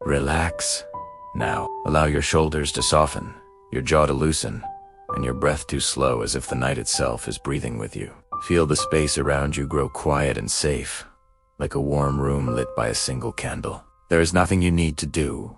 Relax. Now, allow your shoulders to soften, your jaw to loosen, and your breath to slow as if the night itself is breathing with you. Feel the space around you grow quiet and safe, like a warm room lit by a single candle. There is nothing you need to do,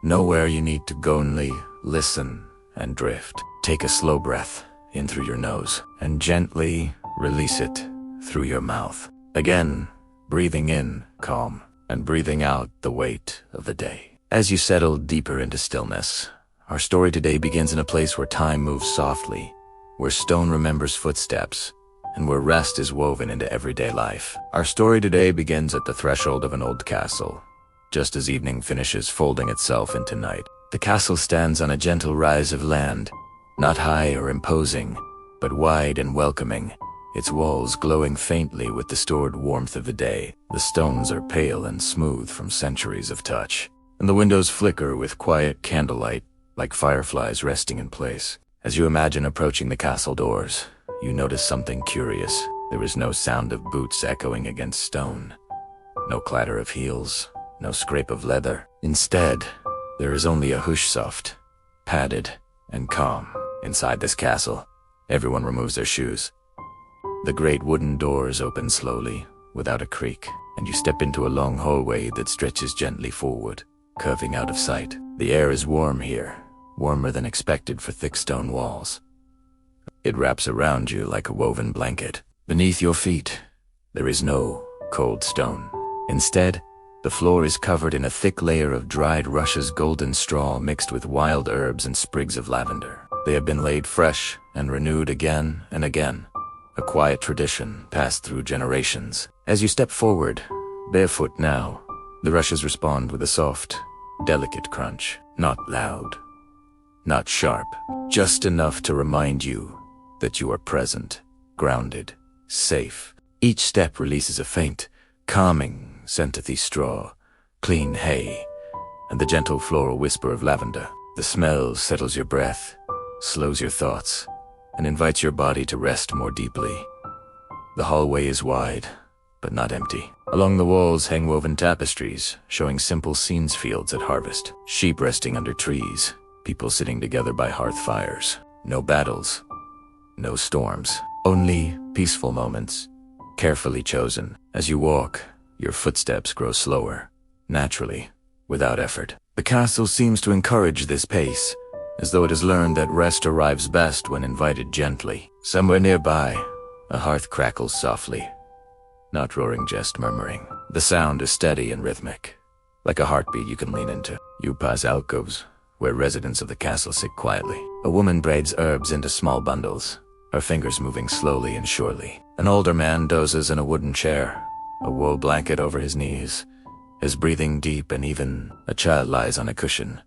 nowhere you need to go, only listen and drift. Take a slow breath in through your nose and gently release it through your mouth. Again, breathing in calm and breathing out the weight of the day. As you settle deeper into stillness, our story today begins in a place where time moves softly, where stone remembers footsteps, and where rest is woven into everyday life. Our story today begins at the threshold of an old castle, just as evening finishes folding itself into night. The castle stands on a gentle rise of land, not high or imposing, but wide and welcoming, its walls glowing faintly with the stored warmth of the day. The stones are pale and smooth from centuries of touch, and the windows flicker with quiet candlelight, like fireflies resting in place. As you imagine approaching the castle doors, you notice something curious. There is no sound of boots echoing against stone, no clatter of heels, no scrape of leather. Instead, there is only a hush, soft, padded, and calm. Inside this castle, everyone removes their shoes. The great wooden doors open slowly, without a creak, and you step into a long hallway that stretches gently forward, curving out of sight. The air is warm here, warmer than expected for thick stone walls. It wraps around you like a woven blanket. Beneath your feet, there is no cold stone. Instead, the floor is covered in a thick layer of dried rushes, golden straw mixed with wild herbs and sprigs of lavender. They have been laid fresh and renewed again and again, a quiet tradition passed through generations. As you step forward, barefoot now, the rushes respond with a soft, delicate crunch. Not loud, not sharp, just enough to remind you that you are present, grounded, safe. Each step releases a faint, calming scent of the straw, clean hay, and the gentle floral whisper of lavender. The smell settles your breath, slows your thoughts, and invites your body to rest more deeply. The hallway is wide, but not empty. Along the walls hang woven tapestries, showing simple scenes, fields at harvest, sheep resting under trees, people sitting together by hearth fires. No battles, no storms, only peaceful moments, carefully chosen. As you walk, your footsteps grow slower, naturally, without effort. The castle seems to encourage this pace, as though it has learned that rest arrives best when invited gently. Somewhere nearby, a hearth crackles softly, not roaring, just murmuring. The sound is steady and rhythmic, like a heartbeat you can lean into. You pass alcoves, where residents of the castle sit quietly. A woman braids herbs into small bundles, her fingers moving slowly and surely. An older man dozes in a wooden chair, a wool blanket over his knees, his breathing deep and even. A child lies on a cushion,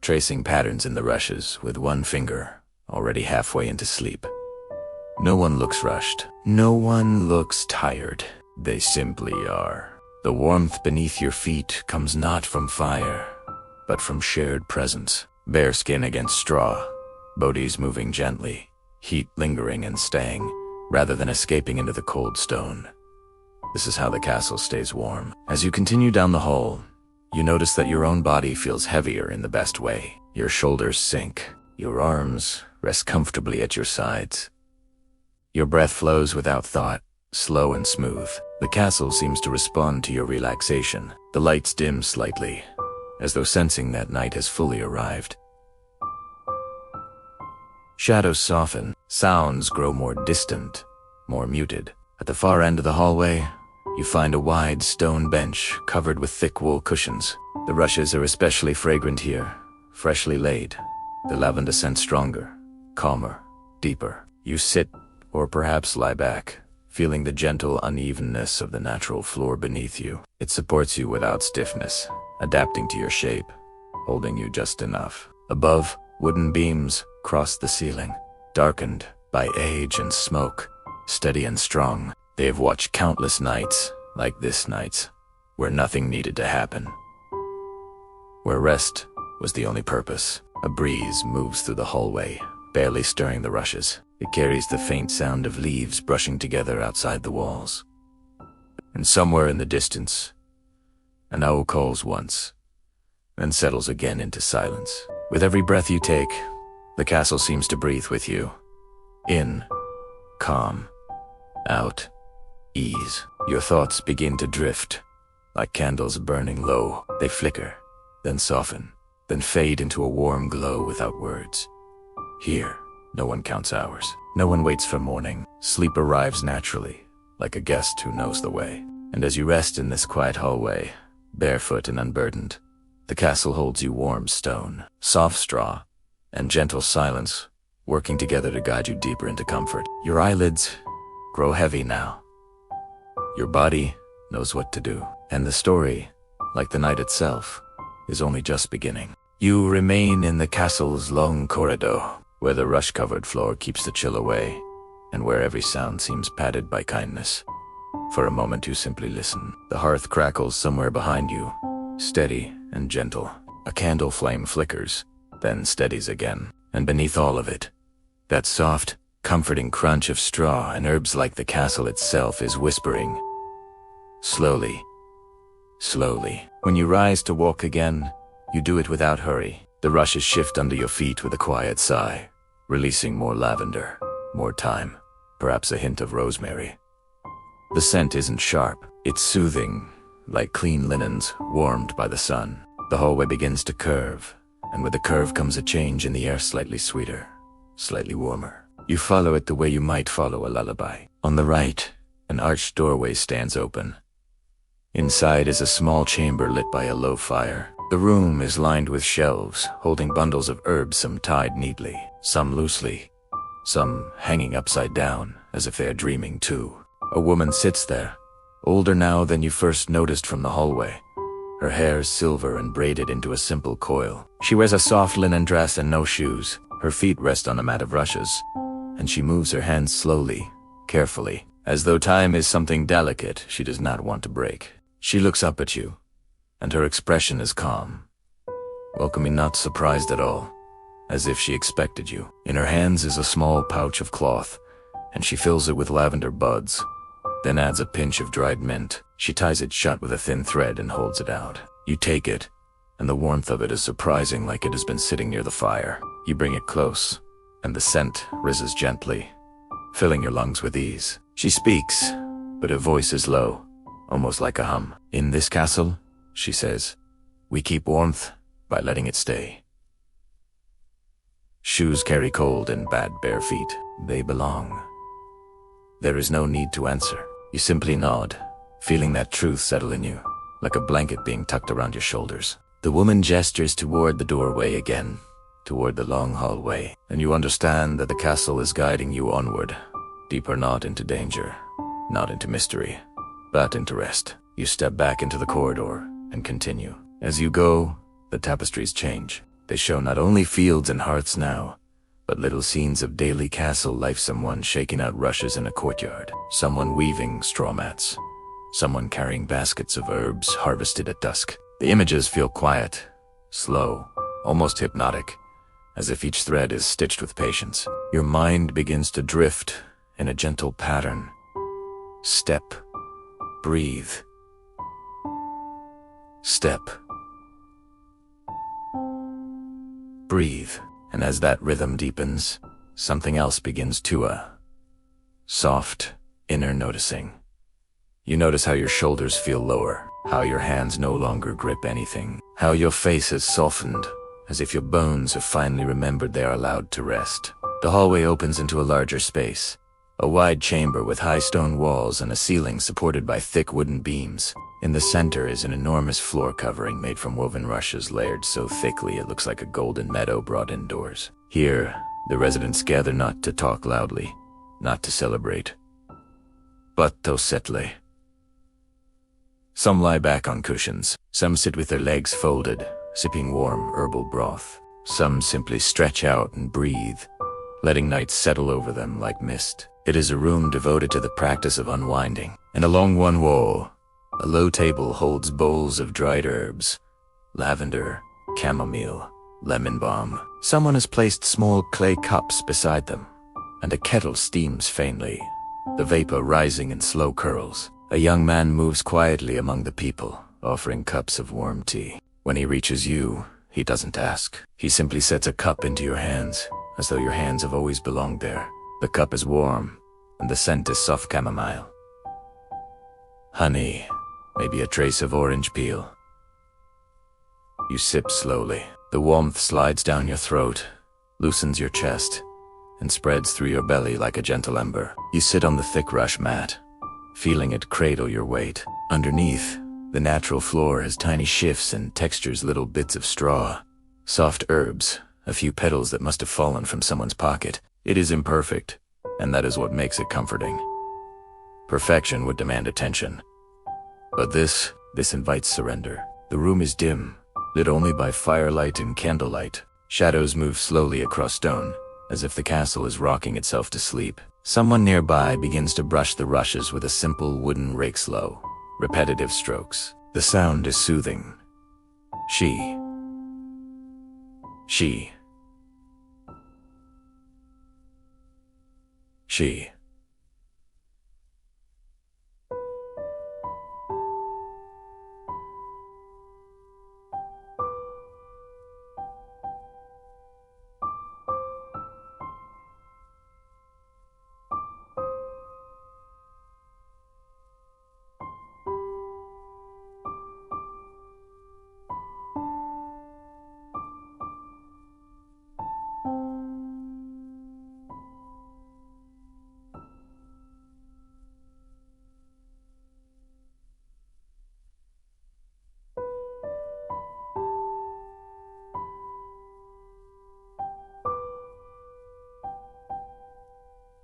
tracing patterns in the rushes with one finger, already halfway into sleep. No one looks rushed. No one looks tired. They simply are. The warmth beneath your feet comes not from fire, but from shared presence. Bare skin against straw, bodies moving gently, heat lingering and staying, rather than escaping into the cold stone. This is how the castle stays warm. As you continue down the hall, you notice that your own body feels heavier in the best way. Your shoulders sink, your arms rest comfortably at your sides. Your breath flows without thought, slow and smooth. The castle seems to respond to your relaxation. The lights dim slightly, as though sensing that night has fully arrived. Shadows soften, sounds grow more distant, more muted. At the far end of the hallway, you find a wide stone bench covered with thick wool cushions. The rushes are especially fragrant here, freshly laid, the lavender scent stronger, calmer, deeper. You sit, or perhaps lie back, feeling the gentle unevenness of the natural floor beneath you. It supports you without stiffness, adapting to your shape, holding you just enough. Above, wooden beams cross the ceiling, darkened by age and smoke, steady and strong. They have watched countless nights, like this night's, where nothing needed to happen, where rest was the only purpose. A breeze moves through the hallway, barely stirring the rushes. It carries the faint sound of leaves brushing together outside the walls. And somewhere in the distance, an owl calls once, then settles again into silence. With every breath you take, the castle seems to breathe with you. In, calm. Out, ease. Your thoughts begin to drift. Like candles burning low, they flicker, then soften, then fade into a warm glow without words. Here, no one counts hours. No one waits for morning. Sleep arrives naturally, like a guest who knows the way. And as you rest in this quiet hallway, barefoot and unburdened, the castle holds you warm stone, soft straw, and gentle silence, working together to guide you deeper into comfort. Your eyelids grow heavy now. Your body knows what to do. And the story, like the night itself, is only just beginning. You remain in the castle's long corridor, where the rush-covered floor keeps the chill away, and where every sound seems padded by kindness. For a moment you simply listen. The hearth crackles somewhere behind you, steady and gentle. A candle flame flickers, then steadies again. And beneath all of it, that soft, comforting crunch of straw and herbs like the castle itself is whispering. Slowly, slowly. When you rise to walk again, you do it without hurry. The rushes shift under your feet with a quiet sigh, releasing more lavender, more thyme, perhaps a hint of rosemary. The scent isn't sharp, it's soothing, like clean linens warmed by the sun. The hallway begins to curve, and with the curve comes a change in the air, slightly sweeter, slightly warmer. You follow it the way you might follow a lullaby. On the right, an arched doorway stands open. Inside is a small chamber lit by a low fire. The room is lined with shelves, holding bundles of herbs, some tied neatly, some loosely, some hanging upside down, as if they are dreaming too. A woman sits there, older now than you first noticed from the hallway. Her hair is silver and braided into a simple coil. She wears a soft linen dress and no shoes. Her feet rest on a mat of rushes, and she moves her hands slowly, carefully, as though time is something delicate she does not want to break. She looks up at you, and her expression is calm, welcoming, not surprised at all, as if she expected you. In her hands is a small pouch of cloth, and she fills it with lavender buds, then adds a pinch of dried mint. She ties it shut with a thin thread and holds it out. You take it, and the warmth of it is surprising, like it has been sitting near the fire. You bring it close, and the scent rises gently, filling your lungs with ease. She speaks, but her voice is low, almost like a hum. In this castle, she says, we keep warmth by letting it stay. Shoes carry cold and bad bare feet. They belong. There is no need to answer. You simply nod, feeling that truth settle in you, like a blanket being tucked around your shoulders. The woman gestures toward the doorway again, toward the long hallway, and you understand that the castle is guiding you onward, deeper, not into danger, not into mystery, but into rest. You step back into the corridor and continue. As you go, the tapestries change. They show not only fields and hearths now, but little scenes of daily castle life. Someone shaking out rushes in a courtyard, someone weaving straw mats, someone carrying baskets of herbs harvested at dusk. The images feel quiet, slow, almost hypnotic, as if each thread is stitched with patience. Your mind begins to drift in a gentle pattern. Step, breathe. Step, breathe. And as that rhythm deepens, something else begins to soft, inner noticing. You notice how your shoulders feel lower, how your hands no longer grip anything, how your face has softened, as if your bones have finally remembered they are allowed to rest. The hallway opens into a larger space, a wide chamber with high stone walls and a ceiling supported by thick wooden beams. In the center is an enormous floor covering made from woven rushes layered so thickly it looks like a golden meadow brought indoors. Here, the residents gather not to talk loudly, not to celebrate, but to settle. Some lie back on cushions, some sit with their legs folded, sipping warm herbal broth. Some simply stretch out and breathe, letting night settle over them like mist. It is a room devoted to the practice of unwinding, and along one wall, a low table holds bowls of dried herbs, lavender, chamomile, lemon balm. Someone has placed small clay cups beside them, and a kettle steams faintly, the vapor rising in slow curls. A young man moves quietly among the people, offering cups of warm tea. When he reaches you, he doesn't ask. He simply sets a cup into your hands, as though your hands have always belonged there. The cup is warm, and the scent is soft chamomile. Honey, maybe a trace of orange peel. You sip slowly. The warmth slides down your throat, loosens your chest, and spreads through your belly like a gentle ember. You sit on the thick rush mat, feeling it cradle your weight. Underneath, the natural floor has tiny shifts and textures, little bits of straw, soft herbs, a few petals that must have fallen from someone's pocket. It is imperfect, and that is what makes it comforting. Perfection would demand attention. But this invites surrender. The room is dim, lit only by firelight and candlelight. Shadows move slowly across stone, as if the castle is rocking itself to sleep. Someone nearby begins to brush the rushes with a simple wooden rake, slow, repetitive strokes. The sound is soothing. She.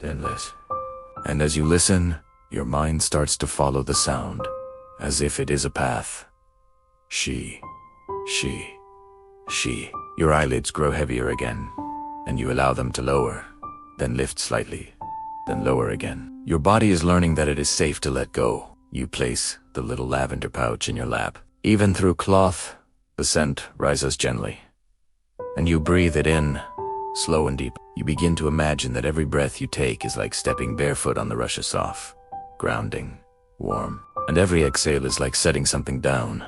Endless. And as you listen, your mind starts to follow the sound, as if it is a path. She. Your eyelids grow heavier again, and you allow them to lower, then lift slightly, then lower again. Your body is learning that it is safe to let go. You place the little lavender pouch in your lap. Even through cloth, the scent rises gently, and you breathe it in, slow and deep. You begin to imagine that every breath you take is like stepping barefoot on the rushes, soft, grounding, warm. And every exhale is like setting something down.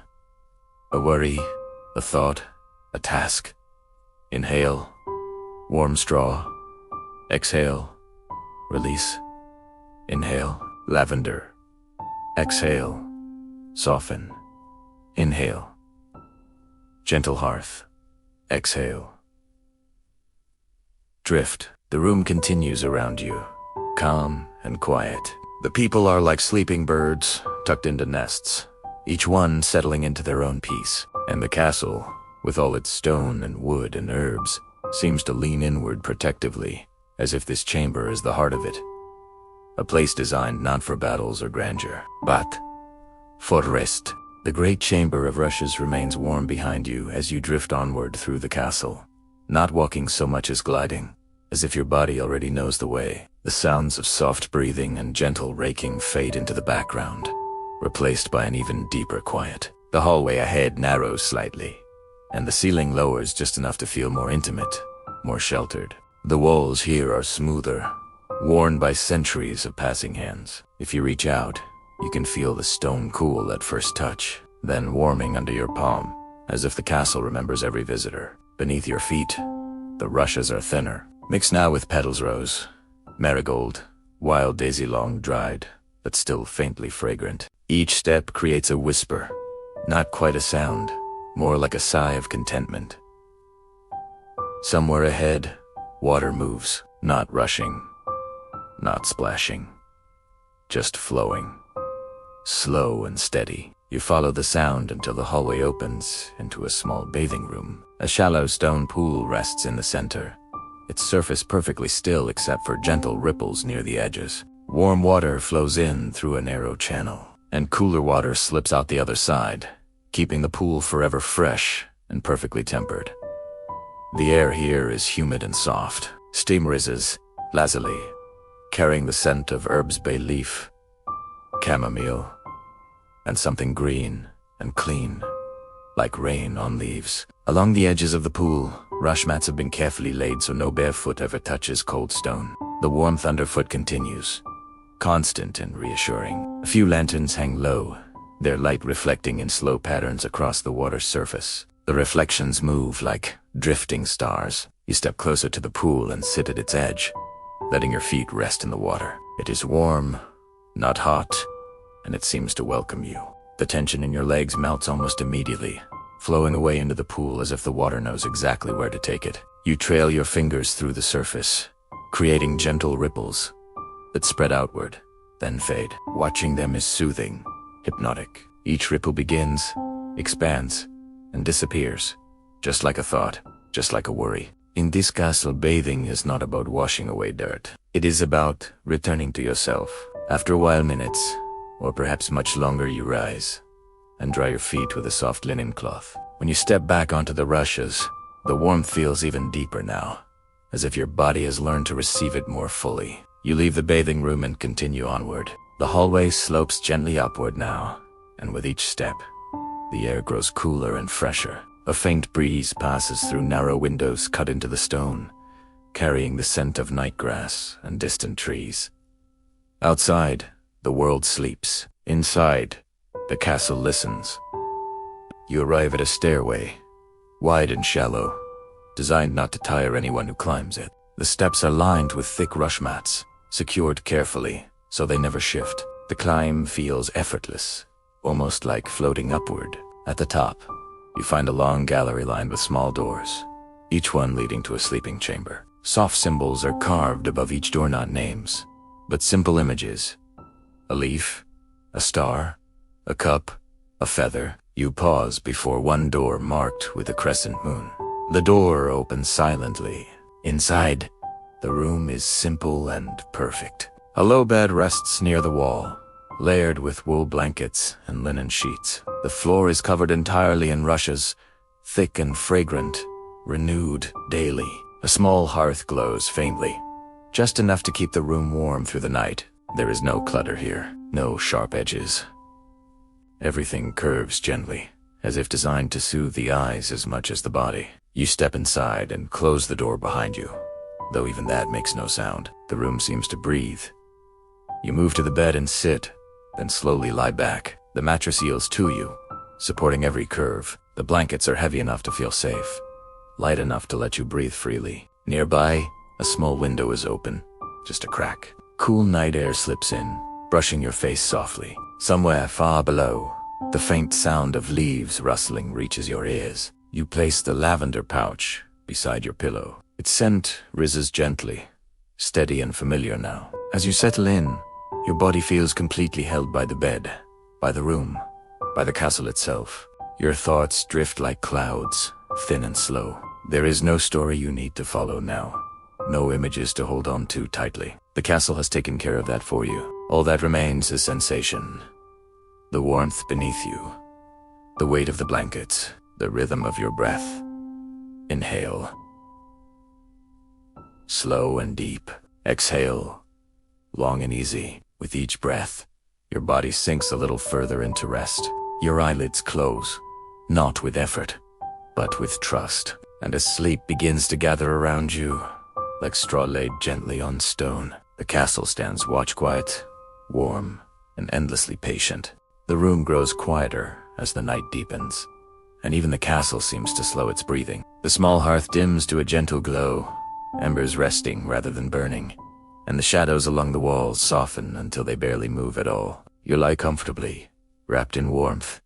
A worry, a thought, a task. Inhale, warm straw. Exhale, release. Inhale, lavender. Exhale, soften. Inhale, gentle hearth. Exhale, drift. The room continues around you, calm and quiet. The people are like sleeping birds, tucked into nests, each one settling into their own peace. And the castle, with all its stone and wood and herbs, seems to lean inward protectively, as if this chamber is the heart of it. A place designed not for battles or grandeur, but for rest. The great chamber of rushes remains warm behind you as you drift onward through the castle, not walking so much as gliding, as if your body already knows the way. The sounds of soft breathing and gentle raking fade into the background, replaced by an even deeper quiet. The hallway ahead narrows slightly, and the ceiling lowers just enough to feel more intimate, more sheltered. The walls here are smoother, worn by centuries of passing hands. If you reach out, you can feel the stone cool at first touch, then warming under your palm, as if the castle remembers every visitor. Beneath your feet, the rushes are thinner, mixed now with petals rose, marigold, wild daisy long dried, but still faintly fragrant. Each step creates a whisper, not quite a sound, more like a sigh of contentment. Somewhere ahead, water moves, not rushing, not splashing, just flowing. Slow and steady, you follow the sound until the hallway opens into a small bathing room. A shallow stone pool rests in the center, its surface perfectly still except for gentle ripples near the edges. Warm water flows in through a narrow channel, and cooler water slips out the other side, keeping the pool forever fresh and perfectly tempered. The air here is humid and soft. Steam rises, lazuli, carrying the scent of herbs, bay leaf, chamomile, and something green and clean, like rain on leaves. Along the edges of the pool, rush mats have been carefully laid so no bare foot ever touches cold stone. The warmth underfoot continues, constant and reassuring. A few lanterns hang low, their light reflecting in slow patterns across the water's surface. The reflections move like drifting stars. You step closer to the pool and sit at its edge, letting your feet rest in the water. It is warm, not hot, and it seems to welcome you. The tension in your legs melts almost immediately, flowing away into the pool as if the water knows exactly where to take it. You trail your fingers through the surface, creating gentle ripples that spread outward, then fade. Watching them is soothing, hypnotic. Each ripple begins, expands, and disappears, just like a thought, just like a worry. In this castle, bathing is not about washing away dirt. It is about returning to yourself. After a while, minutes, or perhaps much longer, you rise and dry your feet with a soft linen cloth. When you step back onto the rushes, the warmth feels even deeper now, as if your body has learned to receive it more fully. You leave the bathing room and continue onward. The hallway slopes gently upward now, and with each step, the air grows cooler and fresher. A faint breeze passes through narrow windows cut into the stone, carrying the scent of nightgrass and distant trees. Outside, the world sleeps. Inside, the castle listens. You arrive at a stairway, wide and shallow, designed not to tire anyone who climbs it. The steps are lined with thick rush mats, secured carefully so they never shift. The climb feels effortless, almost like floating upward. At the top, you find a long gallery lined with small doors, each one leading to a sleeping chamber. Soft symbols are carved above each door, not names, but simple images. A leaf, a star, a cup, a feather. You pause before one door marked with a crescent moon. The door opens silently. Inside, the room is simple and perfect. A low bed rests near the wall, layered with wool blankets and linen sheets. The floor is covered entirely in rushes, thick and fragrant, renewed daily. A small hearth glows faintly, just enough to keep the room warm through the night. There is no clutter here, no sharp edges. Everything curves gently, as if designed to soothe the eyes as much as the body. You step inside and close the door behind you, though even that makes no sound. The room seems to breathe. You move to the bed and sit, then slowly lie back. The mattress yields to you, supporting every curve. The blankets are heavy enough to feel safe, light enough to let you breathe freely. Nearby, a small window is open, just a crack. Cool night air slips in, brushing your face softly. Somewhere far below, the faint sound of leaves rustling reaches your ears. You place the lavender pouch beside your pillow. Its scent rises gently, steady and familiar now. As you settle in, your body feels completely held by the bed, by the room, by the castle itself. Your thoughts drift like clouds, thin and slow. There is no story you need to follow now, no images to hold on to tightly. The castle has taken care of that for you. All that remains is sensation. The warmth beneath you, the weight of the blankets, the rhythm of your breath. Inhale. Slow and deep. Exhale. Long and easy. With each breath, your body sinks a little further into rest. Your eyelids close, not with effort, but with trust. And as sleep begins to gather around you, like straw laid gently on stone, the castle stands watch quiet, warm, and endlessly patient. The room grows quieter as the night deepens, and even the castle seems to slow its breathing. The small hearth dims to a gentle glow, embers resting rather than burning, and the shadows along the walls soften until they barely move at all. You lie comfortably, wrapped in warmth,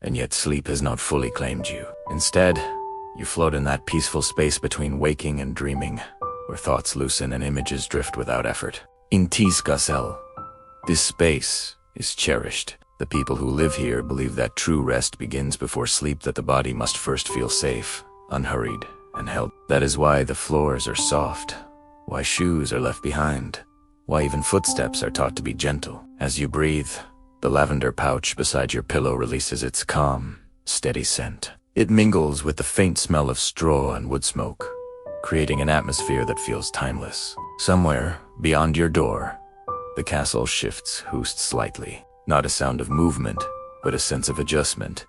and yet sleep has not fully claimed you. Instead, you float in that peaceful space between waking and dreaming, where thoughts loosen and images drift without effort. In this castle, this space is cherished. The people who live here believe that true rest begins before sleep, that the body must first feel safe, unhurried, and held. That is why the floors are soft, why shoes are left behind, why even footsteps are taught to be gentle. As you breathe, the lavender pouch beside your pillow releases its calm, steady scent. It mingles with the faint smell of straw and wood smoke, creating an atmosphere that feels timeless. Somewhere, beyond your door, the castle shifts hoosed slightly. Not a sound of movement, but a sense of adjustment,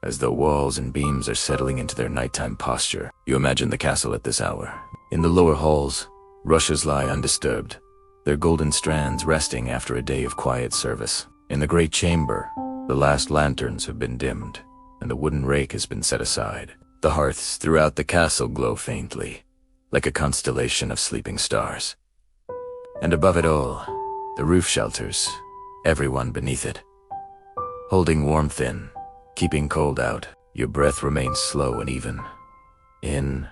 as though walls and beams are settling into their nighttime posture. You imagine the castle at this hour. In the lower halls, rushes lie undisturbed, their golden strands resting after a day of quiet service. In the great chamber, The last lanterns have been dimmed, and the wooden rake has been set aside. The hearths throughout the castle glow faintly, like a constellation of sleeping stars. And above it all, the roof shelters, everyone beneath it. Holding warmth in, keeping cold out, your breath remains slow and even. In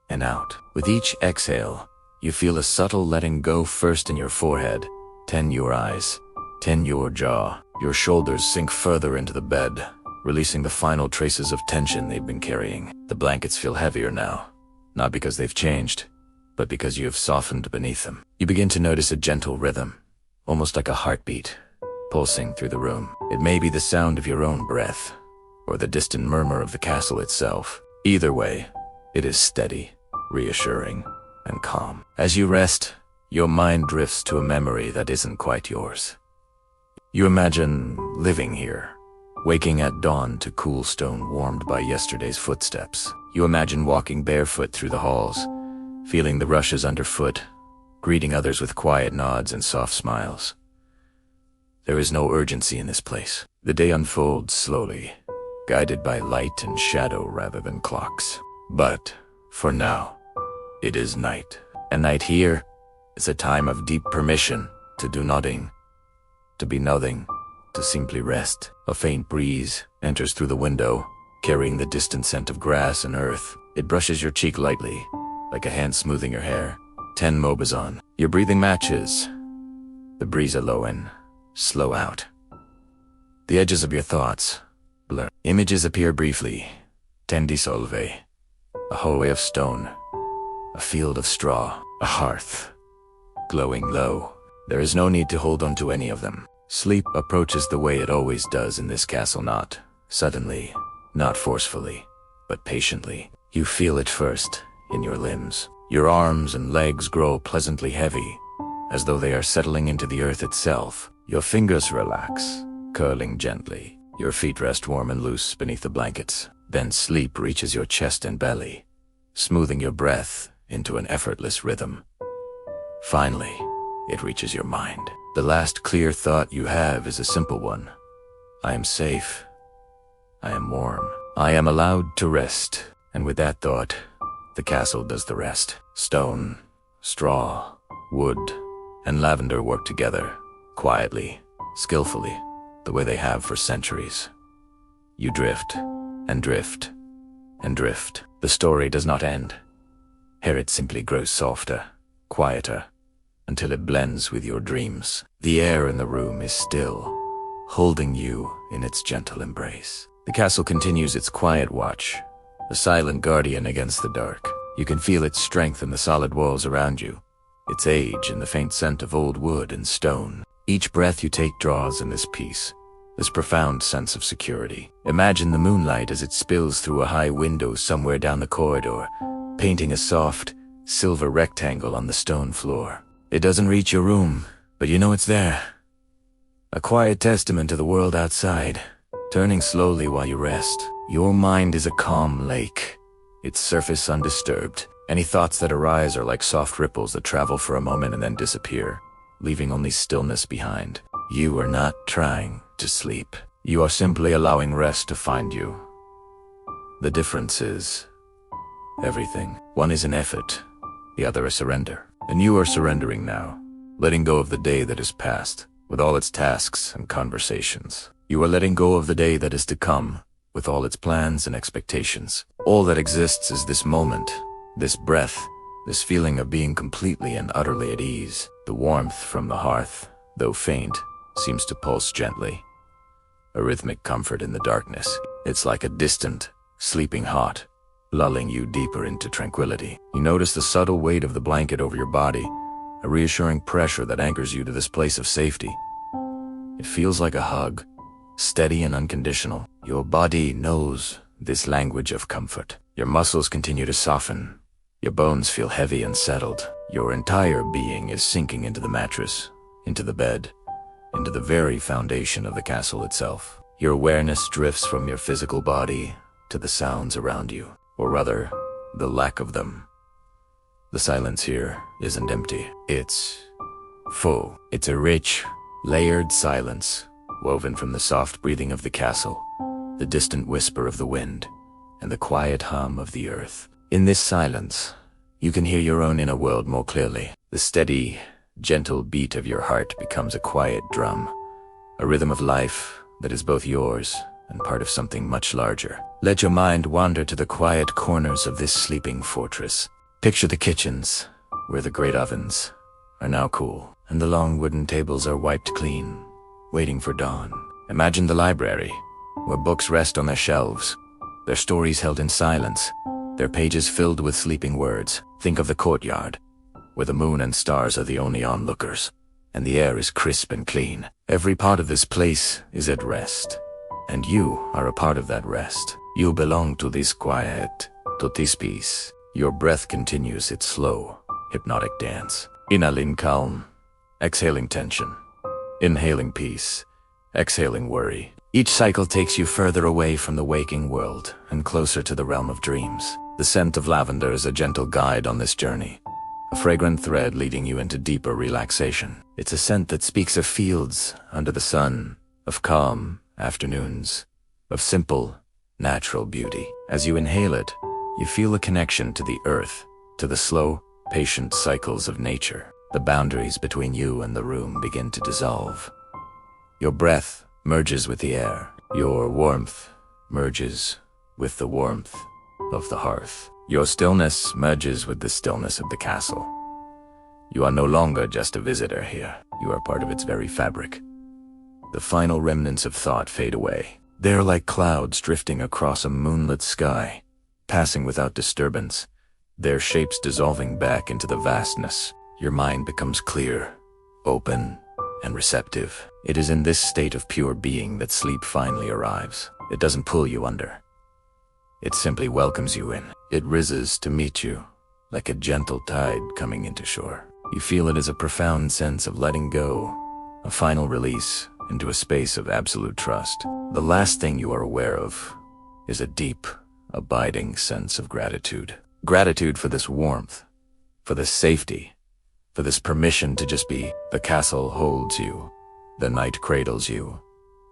and out. With each exhale, you feel a subtle letting go, first in your forehead, then your eyes, then your jaw. Your shoulders sink further into the bed, releasing the final traces of tension they've been carrying. The blankets feel heavier now, not because they've changed, but because you have softened beneath them. You begin to notice a gentle rhythm, almost like a heartbeat, pulsing through the room. It may be the sound of your own breath, or the distant murmur of the castle itself. Either way, it is steady, reassuring, and calm. As you rest, your mind drifts to a memory that isn't quite yours. You imagine living here, waking at dawn to cool stone warmed by yesterday's footsteps. You imagine walking barefoot through the halls, feeling the rushes underfoot, greeting others with quiet nods and soft smiles. There is no urgency in this place. The day unfolds slowly, guided by light and shadow rather than clocks. But, for now, it is night. And night here is a time of deep permission to do nothing, to be nothing, to simply rest. A faint breeze enters through the window, carrying the distant scent of grass and earth. It brushes your cheek lightly, like a hand smoothing your hair. 10 MOBAs on. Your breathing matches. The breeze a low in, slow out. The edges of your thoughts blur. Images appear briefly, then dissolve. A hallway of stone, a field of straw, a hearth, glowing low. There is no need to hold on to any of them. Sleep approaches the way it always does in this castle, not suddenly, not forcefully, but patiently. You feel it first in your limbs. Your arms and legs grow pleasantly heavy, as though they are settling into the earth itself. Your fingers relax, curling gently. Your feet rest warm and loose beneath the blankets. Then sleep reaches your chest and belly, smoothing your breath into an effortless rhythm. Finally, it reaches your mind. The last clear thought you have is a simple one. I am safe. I am warm. I am allowed to rest. And with that thought, the castle does the rest. Stone, straw, wood, and lavender work together, quietly, skillfully, the way they have for centuries. You drift, and drift, and drift. The story does not end. Here it simply grows softer, quieter, until it blends with your dreams. The air in the room is still, holding you in its gentle embrace. The castle continues its quiet watch, a silent guardian against the dark. You can feel its strength in the solid walls around you, its age in the faint scent of old wood and stone. Each breath you take draws in this peace, this profound sense of security. Imagine the moonlight as it spills through a high window somewhere down the corridor, painting a soft, silver rectangle on the stone floor. It doesn't reach your room, but you know it's there. A quiet testament to the world outside, turning slowly while you rest. Your mind is a calm lake, its surface undisturbed. Any thoughts that arise are like soft ripples that travel for a moment and then disappear, leaving only stillness behind. You are not trying to sleep. You are simply allowing rest to find you. The difference is everything. One is an effort, the other a surrender. And you are surrendering now, letting go of the day that is past, with all its tasks and conversations. You are letting go of the day that is to come, with all its plans and expectations. All that exists is this moment, this breath, this feeling of being completely and utterly at ease. The warmth from the hearth, though faint, seems to pulse gently. A rhythmic comfort in the darkness. It's like a distant, sleeping heart, lulling you deeper into tranquility. You notice the subtle weight of the blanket over your body, a reassuring pressure that anchors you to this place of safety. It feels like a hug, steady and unconditional. Your body knows this language of comfort. Your muscles continue to soften. Your bones feel heavy and settled. Your entire being is sinking into the mattress, into the bed, into the very foundation of the castle itself. Your awareness drifts from your physical body to the sounds around you, or rather, the lack of them. The silence here isn't empty. It's full. It's a rich, layered silence, woven from the soft breathing of the castle, the distant whisper of the wind, and the quiet hum of the earth. In this silence, you can hear your own inner world more clearly. The steady, gentle beat of your heart becomes a quiet drum, a rhythm of life that is both yours and part of something much larger. Let your mind wander to the quiet corners of this sleeping fortress. Picture the kitchens, where the great ovens are now cool, and the long wooden tables are wiped clean, waiting for dawn. Imagine the library, where books rest on their shelves, their stories held in silence, their pages filled with sleeping words. Think of the courtyard, where the moon and stars are the only onlookers, and the air is crisp and clean. Every part of this place is at rest, and you are a part of that rest. You belong to this quiet, to this peace. Your breath continues its slow, hypnotic dance. Inhaling calm, exhaling tension. Inhaling peace, exhaling worry. Each cycle takes you further away from the waking world and closer to the realm of dreams. The scent of lavender is a gentle guide on this journey, a fragrant thread leading you into deeper relaxation. It's a scent that speaks of fields under the sun, of calm afternoons, of simple, natural beauty. As you inhale it, you feel a connection to the earth, to the slow, patient cycles of nature. The boundaries between you and the room begin to dissolve. Your breath merges with the air. Your warmth merges with the warmth of the hearth. Your stillness merges with the stillness of the castle. You are no longer just a visitor here. You are part of its very fabric. The final remnants of thought fade away. They are like clouds drifting across a moonlit sky, passing without disturbance, their shapes dissolving back into the vastness. Your mind becomes clear, open, and receptive. It is in this state of pure being that sleep finally arrives. It doesn't pull you under. It simply welcomes you in. It rises to meet you, like a gentle tide coming into shore. You feel it as a profound sense of letting go, a final release into a space of absolute trust. The last thing you are aware of is a deep, abiding sense of gratitude. Gratitude for this warmth, for this safety, for this permission to just be. The castle holds you, the night cradles you,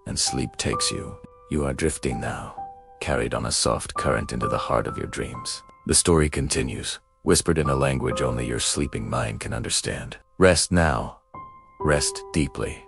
and sleep takes you. You are drifting now, carried on a soft current into the heart of your dreams. The story continues, whispered in a language only your sleeping mind can understand. Rest now. Rest deeply.